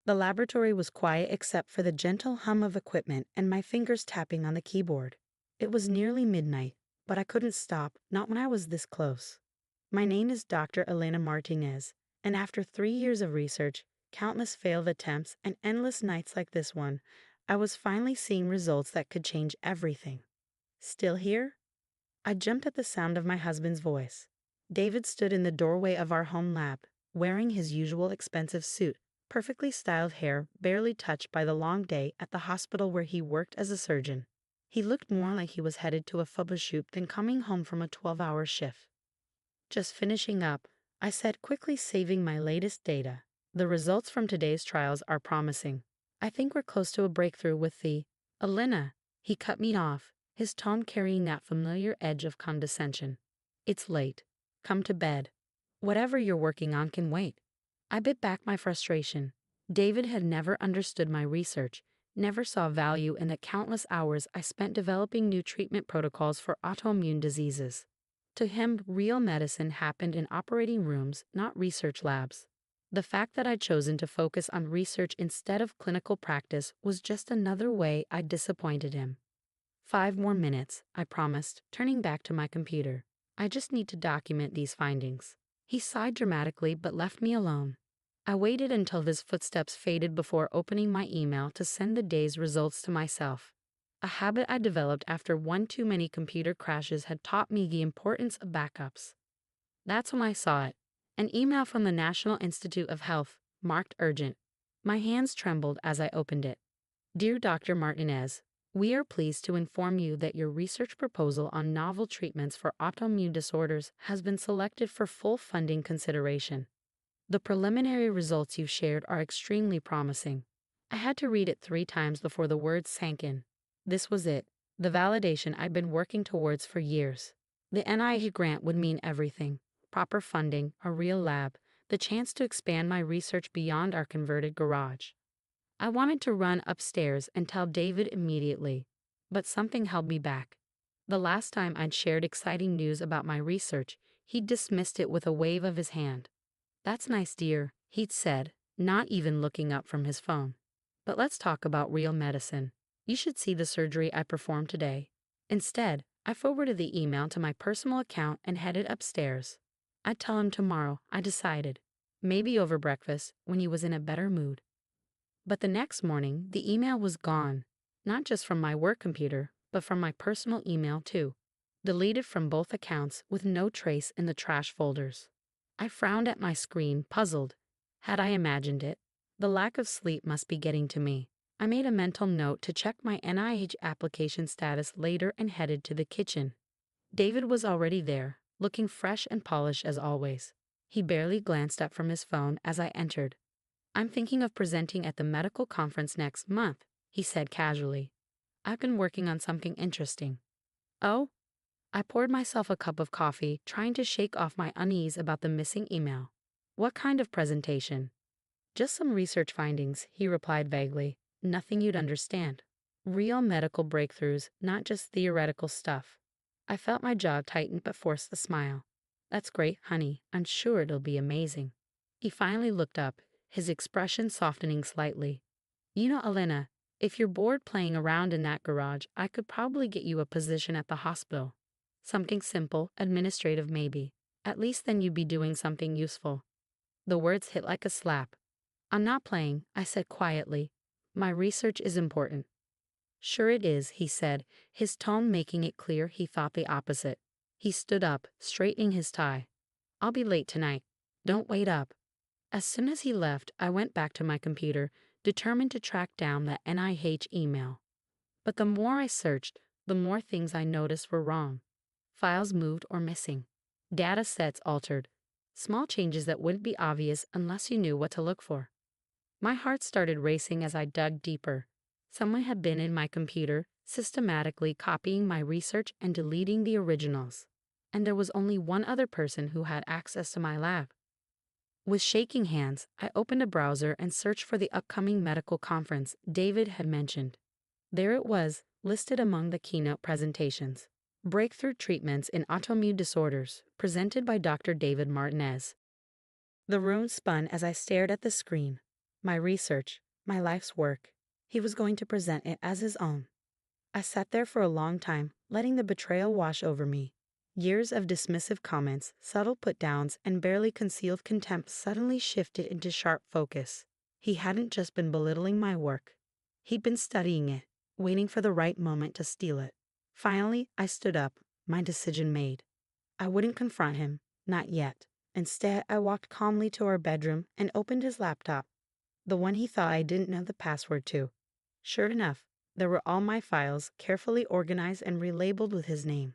The laboratory was quiet except for the gentle hum of equipment and my fingers tapping on the keyboard. It was nearly midnight, but I couldn't stop, not when I was this close. My name is Dr. Elena Martinez, and after 3 years of research, countless failed attempts, and endless nights like this one, I was finally seeing results that could change everything. Still here? I jumped at the sound of my husband's voice. David stood in the doorway of our home lab, wearing his usual expensive suit, perfectly styled hair barely touched by the long day at the hospital where he worked as a surgeon. He looked more like he was headed to a photo shoot than coming home from a 12-hour shift. Just finishing up, I said, quickly saving my latest data. The results from today's trials are promising. I think we're close to a breakthrough with the Elena. He cut me off, his tone carrying that familiar edge of condescension. It's late. Come to bed. Whatever you're working on can wait. I bit back my frustration. David had never understood my research, never saw value in the countless hours I spent developing new treatment protocols for autoimmune diseases. To him, real medicine happened in operating rooms, not research labs. The fact that I'd chosen to focus on research instead of clinical practice was just another way I'd disappointed him. 5 more minutes, I promised, turning back to my computer. I just need to document these findings. He sighed dramatically but left me alone. I waited until his footsteps faded before opening my email to send the day's results to myself. A habit I developed after one too many computer crashes had taught me the importance of backups. That's when I saw it. An email from the National Institute of Health, marked urgent. My hands trembled as I opened it. Dear Dr. Martinez, we are pleased to inform you that your research proposal on novel treatments for autoimmune disorders has been selected for full funding consideration. The preliminary results you shared are extremely promising. I had to read it 3 times before the words sank in. This was it, the validation I'd been working towards for years. The NIH grant would mean everything. Proper funding, a real lab, the chance to expand my research beyond our converted garage. I wanted to run upstairs and tell David immediately, but something held me back. The last time I'd shared exciting news about my research, he'd dismissed it with a wave of his hand. That's nice, dear, he'd said, not even looking up from his phone. But let's talk about real medicine. You should see the surgery I performed today. Instead, I forwarded the email to my personal account and headed upstairs. I'd tell him tomorrow, I decided. Maybe over breakfast, when he was in a better mood. But the next morning, the email was gone. Not just from my work computer, but from my personal email too. Deleted from both accounts with no trace in the trash folders. I frowned at my screen, puzzled. Had I imagined it? The lack of sleep must be getting to me. I made a mental note to check my NIH application status later and headed to the kitchen. David was already there, looking fresh and polished as always. He barely glanced up from his phone as I entered. I'm thinking of presenting at the medical conference next month, he said casually. I've been working on something interesting. Oh? I poured myself a cup of coffee, trying to shake off my unease about the missing email. What kind of presentation? Just some research findings, he replied vaguely. Nothing you'd understand. Real medical breakthroughs, not just theoretical stuff. I felt my jaw tighten but forced a smile. That's great, honey. I'm sure it'll be amazing. He finally looked up, his expression softening slightly. You know, Elena, if you're bored playing around in that garage, I could probably get you a position at the hospital. Something simple, administrative maybe. At least then you'd be doing something useful. The words hit like a slap. I'm not playing, I said quietly. My research is important. Sure it is, he said, his tone making it clear he thought the opposite. He stood up, straightening his tie. I'll be late tonight. Don't wait up. As soon as he left, I went back to my computer, determined to track down that NIH email. But the more I searched, the more things I noticed were wrong. Files moved or missing. Data sets altered. Small changes that wouldn't be obvious unless you knew what to look for. My heart started racing as I dug deeper. Someone had been in my computer, systematically copying my research and deleting the originals. And there was only one other person who had access to my lab. With shaking hands, I opened a browser and searched for the upcoming medical conference David had mentioned. There it was, listed among the keynote presentations. Breakthrough Treatments in Autoimmune Disorders, presented by Dr. David Martinez. The room spun as I stared at the screen. My research, my life's work. He was going to present it as his own. I sat there for a long time, letting the betrayal wash over me. Years of dismissive comments, subtle put-downs, and barely concealed contempt suddenly shifted into sharp focus. He hadn't just been belittling my work. He'd been studying it, waiting for the right moment to steal it. Finally, I stood up, my decision made. I wouldn't confront him, not yet. Instead, I walked calmly to our bedroom and opened his laptop, the one he thought I didn't know the password to. Sure enough, there were all my files, carefully organized and relabeled with his name.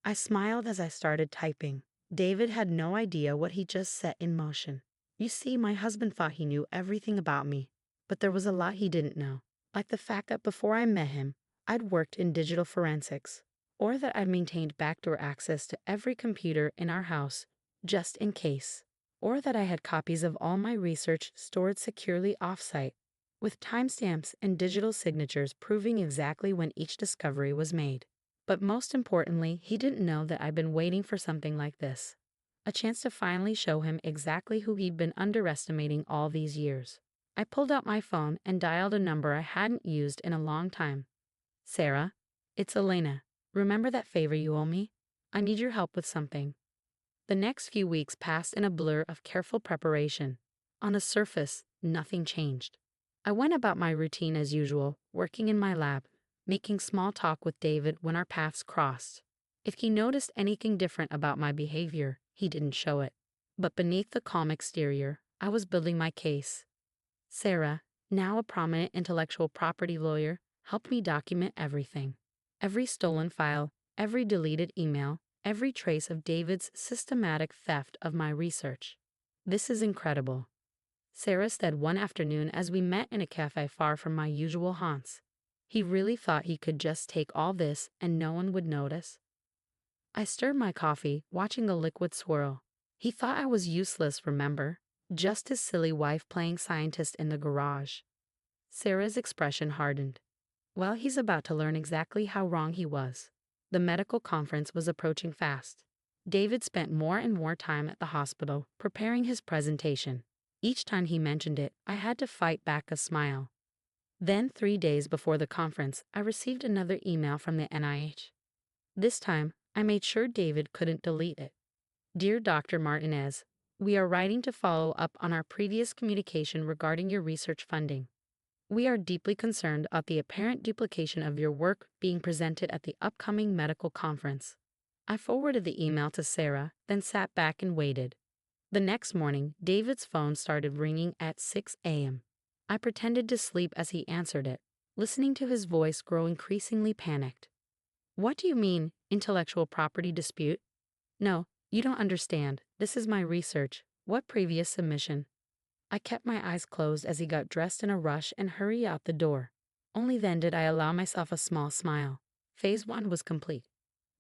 I smiled as I started typing. David had no idea what he just set in motion. You see, my husband thought he knew everything about me, but there was a lot he didn't know, like the fact that before I met him, I'd worked in digital forensics, or that I'd maintained backdoor access to every computer in our house, just in case, or that I had copies of all my research stored securely off-site, with timestamps and digital signatures proving exactly when each discovery was made. But most importantly, he didn't know that I'd been waiting for something like this. A chance to finally show him exactly who he'd been underestimating all these years. I pulled out my phone and dialed a number I hadn't used in a long time. Sarah, it's Elena. Remember that favor you owe me? I need your help with something. The next few weeks passed in a blur of careful preparation. On the surface, nothing changed. I went about my routine as usual, working in my lab, making small talk with David when our paths crossed. If he noticed anything different about my behavior, he didn't show it. But beneath the calm exterior, I was building my case. Sarah, now a prominent intellectual property lawyer, helped me document everything. Every stolen file, every deleted email, every trace of David's systematic theft of my research. This is incredible, Sarah said one afternoon as we met in a cafe far from my usual haunts. He really thought he could just take all this and no one would notice? I stirred my coffee, watching the liquid swirl. He thought I was useless, remember? Just his silly wife playing scientist in the garage. Sarah's expression hardened. Well, he's about to learn exactly how wrong he was. The medical conference was approaching fast. David spent more and more time at the hospital, preparing his presentation. Each time he mentioned it, I had to fight back a smile. Then, 3 days before the conference, I received another email from the NIH. This time, I made sure David couldn't delete it. Dear Dr. Martinez, we are writing to follow up on our previous communication regarding your research funding. We are deeply concerned about the apparent duplication of your work being presented at the upcoming medical conference. I forwarded the email to Sarah, then sat back and waited. The next morning, David's phone started ringing at 6 a.m. I pretended to sleep as he answered it, listening to his voice grow increasingly panicked. What do you mean, intellectual property dispute? No, you don't understand. This is my research. What previous submission? I kept my eyes closed as he got dressed in a rush and hurried out the door. Only then did I allow myself a small smile. Phase 1 was complete.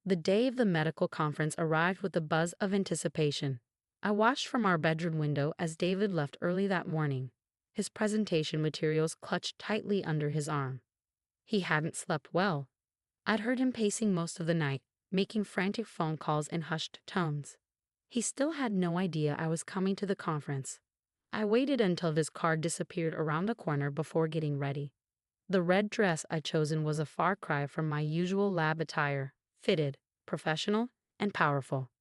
The day of the medical conference arrived with a buzz of anticipation. I watched from our bedroom window as David left early that morning, his presentation materials clutched tightly under his arm. He hadn't slept well. I'd heard him pacing most of the night, making frantic phone calls in hushed tones. He still had no idea I was coming to the conference. I waited until his car disappeared around the corner before getting ready. The red dress I'd chosen was a far cry from my usual lab attire, fitted, professional, and powerful.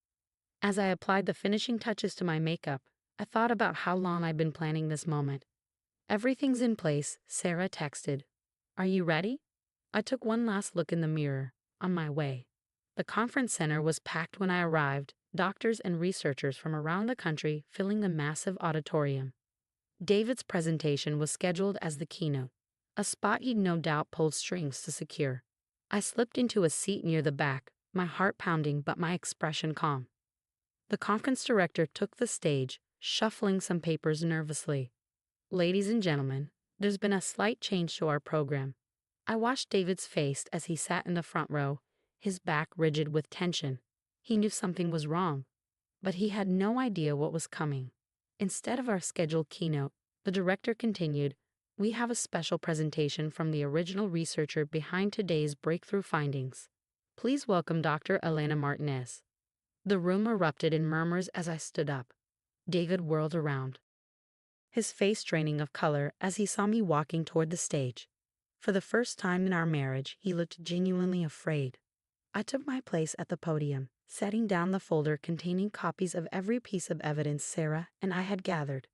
As I applied the finishing touches to my makeup, I thought about how long I'd been planning this moment. Everything's in place, Sarah texted. Are you ready? I took one last look in the mirror, on my way. The conference center was packed when I arrived, doctors and researchers from around the country filling the massive auditorium. David's presentation was scheduled as the keynote, a spot he'd no doubt pulled strings to secure. I slipped into a seat near the back, my heart pounding but my expression calm. The conference director took the stage, shuffling some papers nervously. Ladies and gentlemen, there's been a slight change to our program. I watched David's face as he sat in the front row, his back rigid with tension. He knew something was wrong, but he had no idea what was coming. Instead of our scheduled keynote, the director continued, we have a special presentation from the original researcher behind today's breakthrough findings. Please welcome Dr. Elena Martinez. The room erupted in murmurs as I stood up. David whirled around. his face draining of color as he saw me walking toward the stage. For the first time in our marriage, he looked genuinely afraid. I took my place at the podium, setting down the folder containing copies of every piece of evidence Sarah and I had gathered.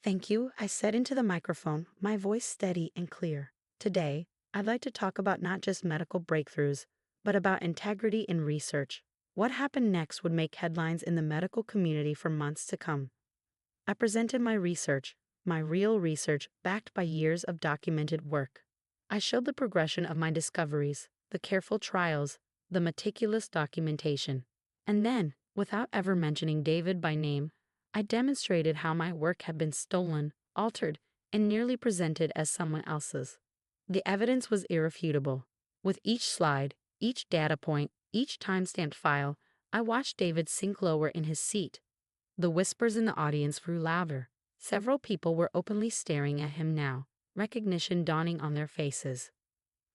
"Thank you," I said into the microphone, my voice steady and clear. "Today, I'd like to talk about not just medical breakthroughs, but about integrity in research. What happened next would make headlines in the medical community for months to come." I presented my research, my real research backed by years of documented work. I showed the progression of my discoveries, the careful trials, the meticulous documentation. And then, without ever mentioning David by name, I demonstrated how my work had been stolen, altered, and nearly presented as someone else's. The evidence was irrefutable. With each slide, each data point, each time-stamped file, I watched David sink lower in his seat. The whispers in the audience grew louder. Several people were openly staring at him now, recognition dawning on their faces.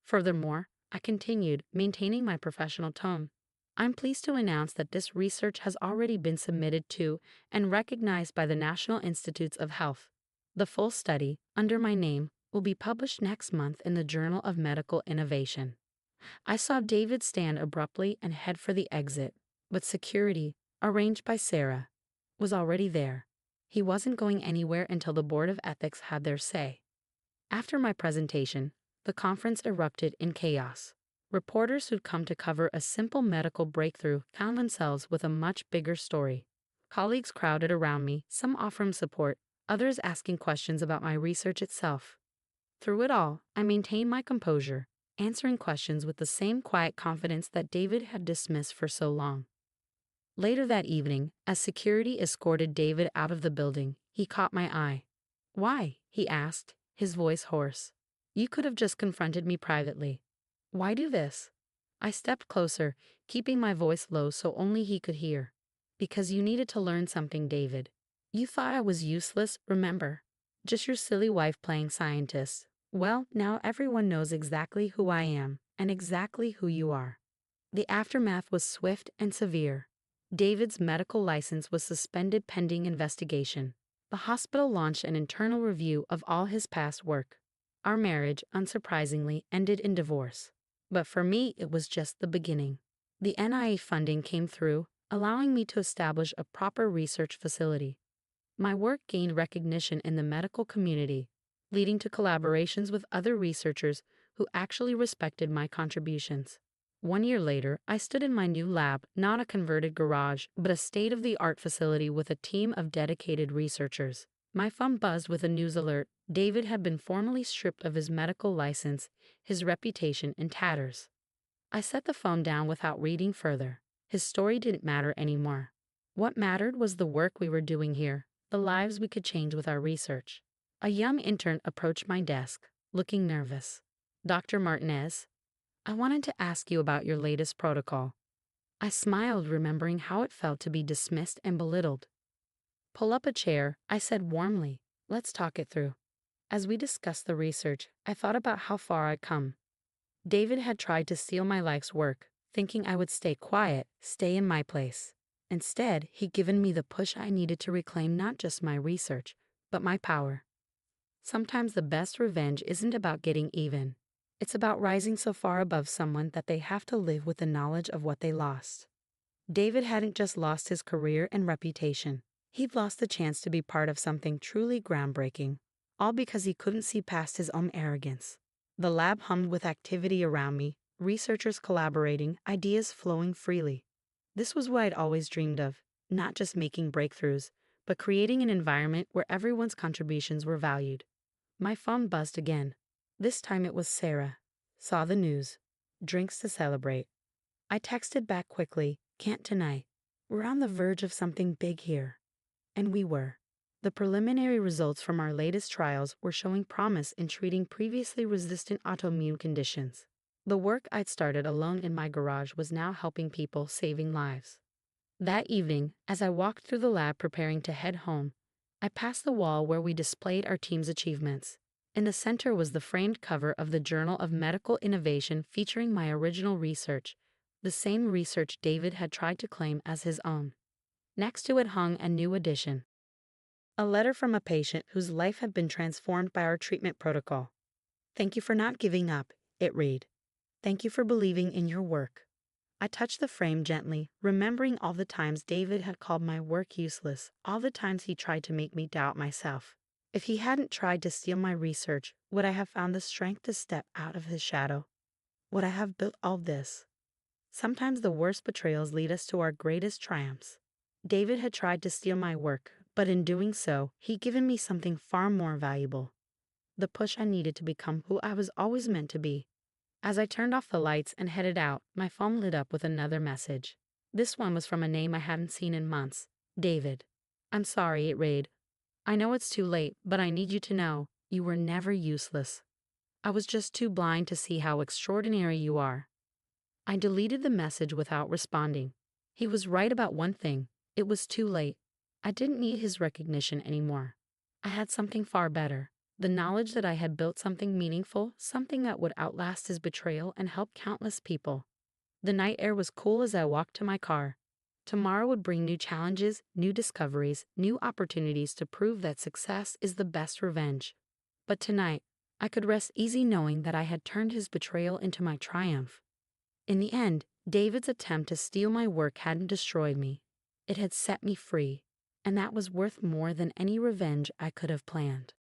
Furthermore, I continued, maintaining my professional tone. "I'm pleased to announce that this research has already been submitted to and recognized by the National Institutes of Health. The full study, under my name, will be published next month in the Journal of Medical Innovation." I saw David stand abruptly and head for the exit, but security, arranged by Sarah, was already there. He wasn't going anywhere until the Board of Ethics had their say. After my presentation, the conference erupted in chaos. Reporters who'd come to cover a simple medical breakthrough found themselves with a much bigger story. Colleagues crowded around me, some offering support, others asking questions about my research itself. Through it all, I maintained my composure, answering questions with the same quiet confidence that David had dismissed for so long. Later that evening, as security escorted David out of the building, he caught my eye. "Why?" he asked, his voice hoarse. "You could have just confronted me privately. Why do this?" I stepped closer, keeping my voice low so only he could hear. "Because you needed to learn something, David. You thought I was useless, remember? Just your silly wife playing scientist. Well, now everyone knows exactly who I am, and exactly who you are." The aftermath was swift and severe. David's medical license was suspended pending investigation. The hospital launched an internal review of all his past work. Our marriage, unsurprisingly, ended in divorce. But for me, it was just the beginning. The NIH funding came through, allowing me to establish a proper research facility. My work gained recognition in the medical community, leading to collaborations with other researchers who actually respected my contributions. 1 year later, I stood in my new lab, not a converted garage, but a state-of-the-art facility with a team of dedicated researchers. My phone buzzed with a news alert. David had been formally stripped of his medical license, his reputation in tatters. I set the phone down without reading further. His story didn't matter anymore. What mattered was the work we were doing here, the lives we could change with our research. A young intern approached my desk, looking nervous. "Dr. Martinez, I wanted to ask you about your latest protocol." I smiled, remembering how it felt to be dismissed and belittled. "Pull up a chair," I said warmly. "Let's talk it through." As we discussed the research, I thought about how far I'd come. David had tried to steal my life's work, thinking I would stay quiet, stay in my place. Instead, he'd given me the push I needed to reclaim not just my research, but my power. Sometimes the best revenge isn't about getting even. It's about rising so far above someone that they have to live with the knowledge of what they lost. David hadn't just lost his career and reputation. He'd lost the chance to be part of something truly groundbreaking, all because he couldn't see past his own arrogance. The lab hummed with activity around me, researchers collaborating, ideas flowing freely. This was what I'd always dreamed of, not just making breakthroughs, but creating an environment where everyone's contributions were valued. My phone buzzed again. This time it was Sarah. "Saw the news. Drinks to celebrate." I texted back quickly, "Can't tonight. We're on the verge of something big here." And we were. The preliminary results from our latest trials were showing promise in treating previously resistant autoimmune conditions. The work I'd started alone in my garage was now helping people, saving lives. That evening, as I walked through the lab preparing to head home, I passed the wall where we displayed our team's achievements. In the center was the framed cover of the Journal of Medical Innovation featuring my original research, the same research David had tried to claim as his own. Next to it hung a new edition, A letter from a patient whose life had been transformed by our treatment protocol. Thank you for not giving up, it read. Thank you for believing in your work. I touched the frame gently, remembering all the times David had called my work useless, all the times he tried to make me doubt myself. If he hadn't tried to steal my research, would I have found the strength to step out of his shadow? Would I have built all this? Sometimes the worst betrayals lead us to our greatest triumphs. David had tried to steal my work, but in doing so, he'd given me something far more valuable. The push I needed to become who I was always meant to be. As I turned off the lights and headed out, my phone lit up with another message. This one was from a name I hadn't seen in months. David. I'm sorry, it read. I know it's too late, but I need you to know, you were never useless. I was just too blind to see how extraordinary you are. I deleted the message without responding. He was right about one thing. It was too late. I didn't need his recognition anymore. I had something far better. The knowledge that I had built something meaningful, something that would outlast his betrayal and help countless people. The night air was cool as I walked to my car. Tomorrow would bring new challenges, new discoveries, new opportunities to prove that success is the best revenge. But tonight, I could rest easy knowing that I had turned his betrayal into my triumph. In the end, David's attempt to steal my work hadn't destroyed me. It had set me free, and that was worth more than any revenge I could have planned.